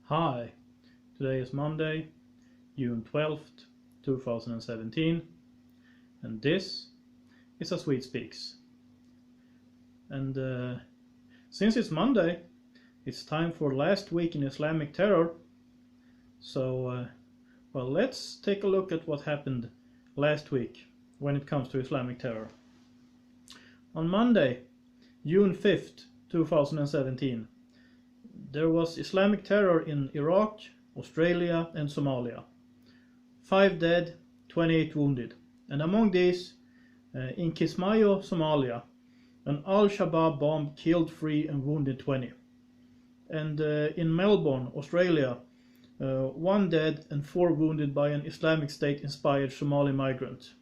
Hi, today is Monday, June 12th, 2017, and this is A Swede Speaks. And since it's Monday, it's time for last week in Islamic terror. So, let's take a look at what happened last week when it comes to Islamic terror. On Monday, June 5th, 2017, there was Islamic terror in Iraq, Australia and Somalia. 5 dead, 28 wounded. And among these, in Kismayo, Somalia, an Al-Shabaab bomb killed 3 and wounded 20. And in Melbourne, Australia, 1 dead and 4 wounded by an Islamic State-inspired Somali migrant.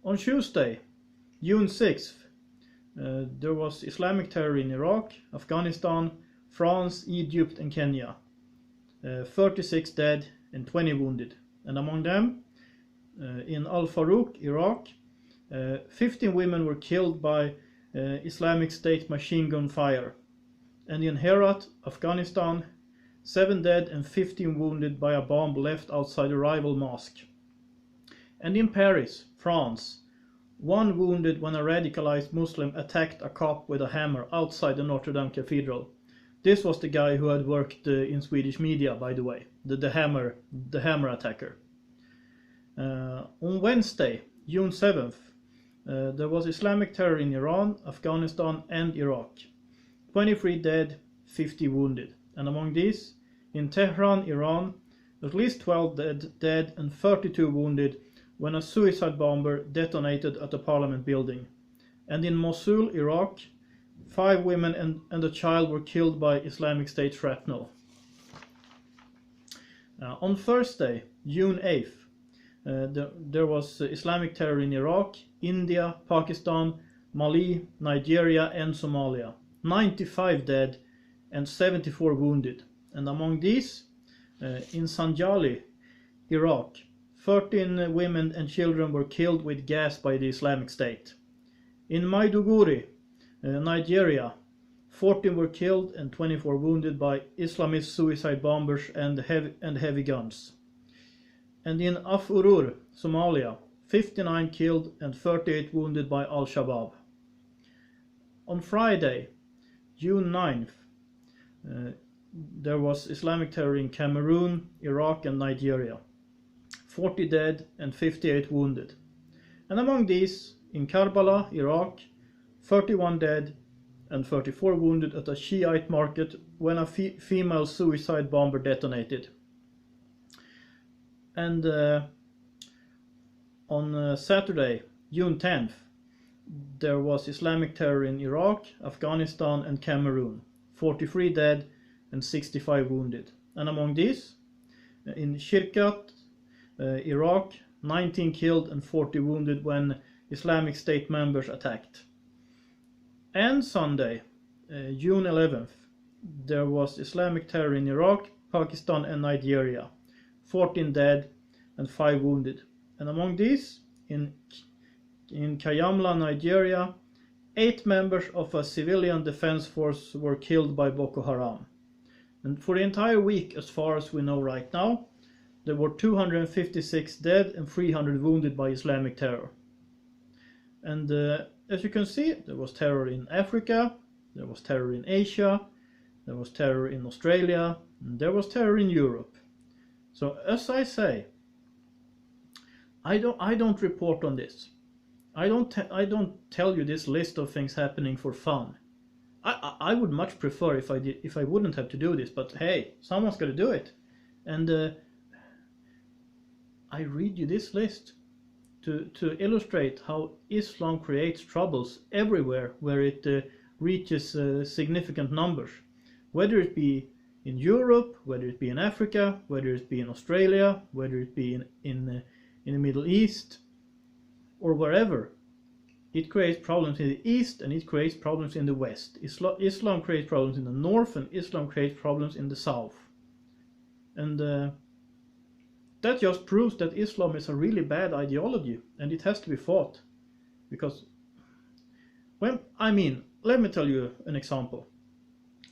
On Tuesday, June 6th, there was Islamic terror in Iraq, Afghanistan, France, Egypt and Kenya. 36 dead and 20 wounded. And among them, in Al-Farouk, Iraq, 15 women were killed by Islamic State machine gun fire. And in Herat, Afghanistan, 7 dead and 15 wounded by a bomb left outside a rival mosque. And in Paris, France, 1 wounded when a radicalized Muslim attacked a cop with a hammer outside the Notre Dame Cathedral. This was the guy who had worked in Swedish media, by the way, the hammer attacker. On Wednesday, June 7th, there was Islamic terror in Iran, Afghanistan and Iraq. 23 dead, 50 wounded. And among these, in Tehran, Iran, at least 12 dead and 32 wounded when a suicide bomber detonated at a parliament building. And in Mosul, Iraq, 5 women and a child were killed by Islamic State shrapnel. On Thursday, June 8th, there was Islamic terror in Iraq, India, Pakistan, Mali, Nigeria and Somalia. 95 dead and 74 wounded. And among these, in Sanjali, Iraq, 13 women and children were killed with gas by the Islamic State. In Maiduguri, Nigeria, 14 were killed and 24 wounded by Islamist suicide bombers and heavy guns. And in Afurur, Somalia, 59 killed and 38 wounded by Al-Shabaab. On Friday, June 9th, there was Islamic terror in Cameroon, Iraq and Nigeria. 40 dead and 58 wounded. And among these, in Karbala, Iraq, 31 dead and 34 wounded at a Shiite market when a female suicide bomber detonated. And on Saturday, June 10th, there was Islamic terror in Iraq, Afghanistan and Cameroon. 43 dead and 65 wounded. And among these, in Shirkat, Iraq, 19 killed and 40 wounded when Islamic State members attacked. And Sunday, June 11th, there was Islamic terror in Iraq, Pakistan and Nigeria. 14 dead and 5 wounded. And among these, in Kayamla, Nigeria, 8 members of a civilian defense force were killed by Boko Haram. And for the entire week, as far as we know right now, there were 256 dead and 300 wounded by Islamic terror. And as you can see, there was terror in Africa, there was terror in Asia, there was terror in Australia, and there was terror in Europe. So as I say, I don't report on this. I don't tell you this list of things happening for fun. I would much prefer if I wouldn't have to do this, but hey, someone's got to do it. And I read you this list to illustrate how Islam creates troubles everywhere where it reaches significant numbers, whether it be in Europe, whether it be in Africa, whether it be in Australia, whether it be in the Middle East, or wherever. It creates problems in the East and it creates problems in the West. Islam creates problems in the North and Islam creates problems in the South. And that just proves that Islam is a really bad ideology and it has to be fought. Because, let me tell you an example.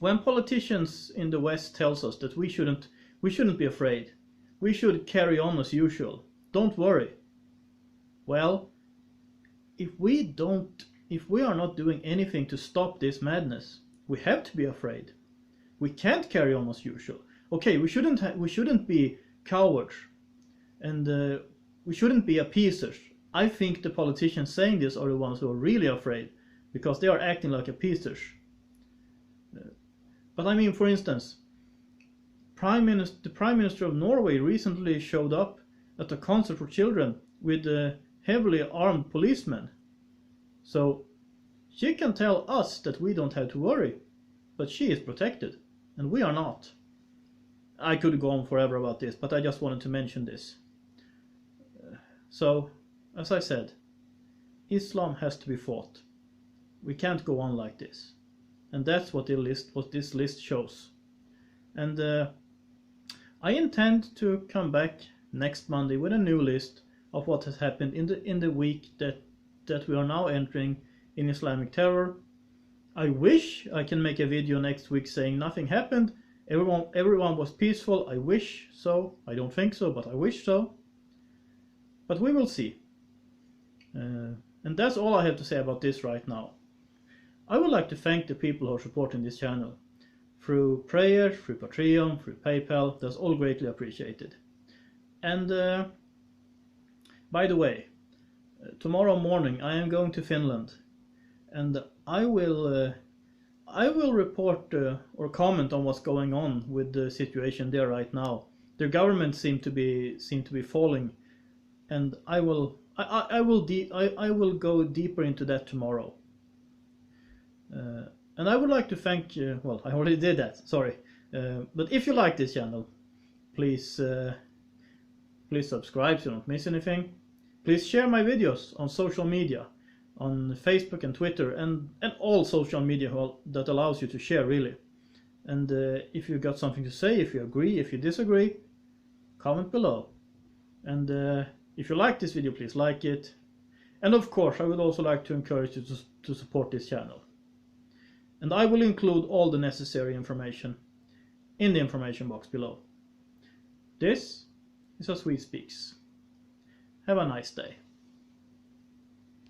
when politicians in the West tells us that we shouldn't be afraid, we should carry on as usual, don't worry. Well, if we are not doing anything to stop this madness, we have to be afraid. We can't carry on as usual. Okay, we shouldn't be cowards, and we shouldn't be appeasers. I think the politicians saying this are the ones who are really afraid, because they are acting like appeasers. But I mean, for instance, the Prime Minister of Norway recently showed up at a concert for children with heavily armed policemen. So she can tell us that we don't have to worry, but she is protected, and we are not. I could go on forever about this, but I just wanted to mention this. So, as I said, Islam has to be fought. We can't go on like this. And that's what this list shows. And I intend to come back next Monday with a new list of what has happened in the week that we are now entering in Islamic terror. I wish I can make a video next week saying nothing happened, everyone was peaceful. I wish so. I don't think so, but I wish so. But we will see. And that's all I have to say about this right now. I would like to thank the people who are supporting this channel. Through prayers, through Patreon, through PayPal. That's all greatly appreciated. And by the way, tomorrow morning I am going to Finland. And I will report or comment on what's going on with the situation there right now. Their government seem to be falling, and I will go deeper into that tomorrow. And I would like to thank you. Well, I already did that. Sorry, but if you like this channel, please subscribe so you don't miss anything. Please share my videos on social media, on Facebook and Twitter, and all social media that allows you to share, really. And if you got something to say, if you agree, if you disagree, comment below. And if you like this video, please like it. And of course, I would also like to encourage you to support this channel. And I will include all the necessary information in the information box below. This is As We Speaks. Have a nice day.